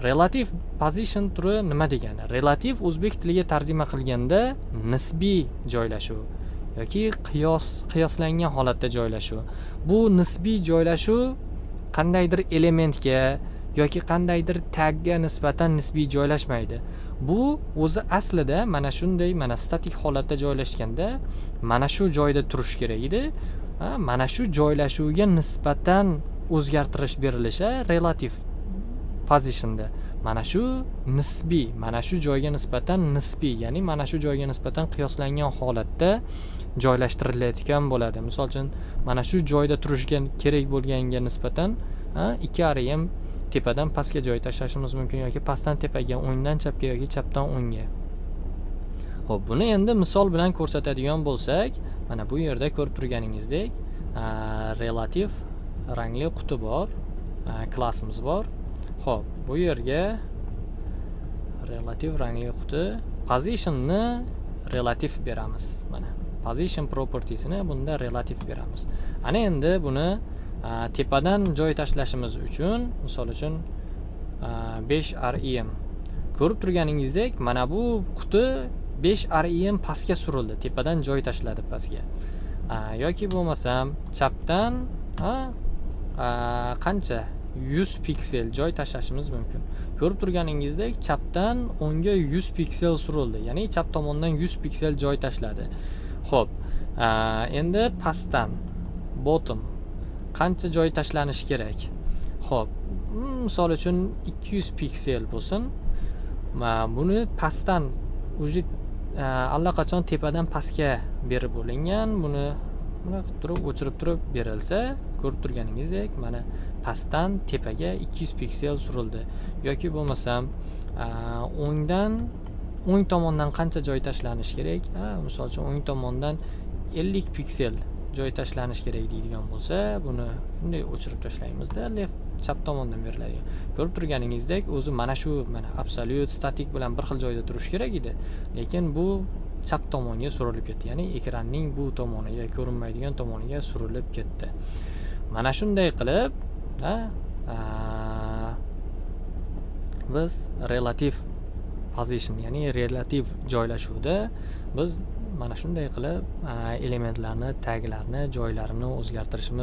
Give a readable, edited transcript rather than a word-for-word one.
Relative position turi nima degani? Relative o'zbek tiliga tarjima qilganda nisbiy joylashuv yoki qiyoslangan holatda joylashuv. Bu nisbiy joylashuv qandaydir elementga yoki qandaydir tagga nisbatan nisbiy joylashmaydi. Bu o'zi aslida mana shunday, mana statik holatda joylashganda mana shu joyda turish kerak edi. Mana shu joylashuvga nisbatan o'zgartirish berilishi relative positionda. Mana shu nisbiy, mana shu joyga nisbatan nisbiy, ya'ni mana shu joyga nisbatan qiyoslangan holatda joylashtirilayotgan bo'ladi. Misol uchun, mana shu joyda turishga kerak bo'lganiga nisbatan 2 rm tepadan pastga joy tashlashimiz mumkin yoki pastdan tepaga, o'ngdan chapga yoki chapdan o'ngga. Xo'p, buni endi misol bilan ko'rsatadigan bo'lsak, mana bu yerda ko'rib turganingizdek, relative rangli quti bor, klassimiz bor. Xo'p, bu yerga relative rangli quti, positionni relative beramiz. Mana position propertiesini bunda relative beramiz. Ana endi buni tepadan joy tashlashimiz uchun, misol uchun 5 rm. Ko'rib turganingizdek, mana bu quti 5 rm pastga surildi, tepadan joy tashladi pastga. Yoki bo'lmasam chapdan qancha 100 piksel joy tashlashimiz mumkin. Ko'rib turganingizdek, chapdan o'ngga 100 piksel surildi, ya'ni chap tomondan 100 piksel joy tashladi. Xo'p, endi pastdan bottom qancha joy tashlanishi kerak? Xo'p, misol uchun 200 piksel bo'lsin. Buni pastdan o'zi allaqachon tepadan pastga berib bo'lingan. Buni turib o'chirib turib berilsa, ko'rib turganingizdek, mana pastdan tepaga 200 piksel surildi. Yoki bo'lmasam o'ng tomondan qancha joy tashlanishi kerak? Misol uchun o'ng tomondan 50 piksel joy tashlanish kerak deydigan bo'lsa, buni shunday o'chirib tashlaymizda, chap tomondan beriladi. Ko'rib turganingizdek, o'zi mana shu absolute statik bilan bir xil joyda turish kerak edi, lekin bu chap tomonga surilib ketdi, ya'ni ekranning bu tomoniga, ko'rinmaydigan tomoniga surilib ketdi. Mana shunday qilib biz relative position, ya'ni relativ joylashuvda biz mana shunday qilib elementlarni, taglarni, joylarini o'zgartirishimiz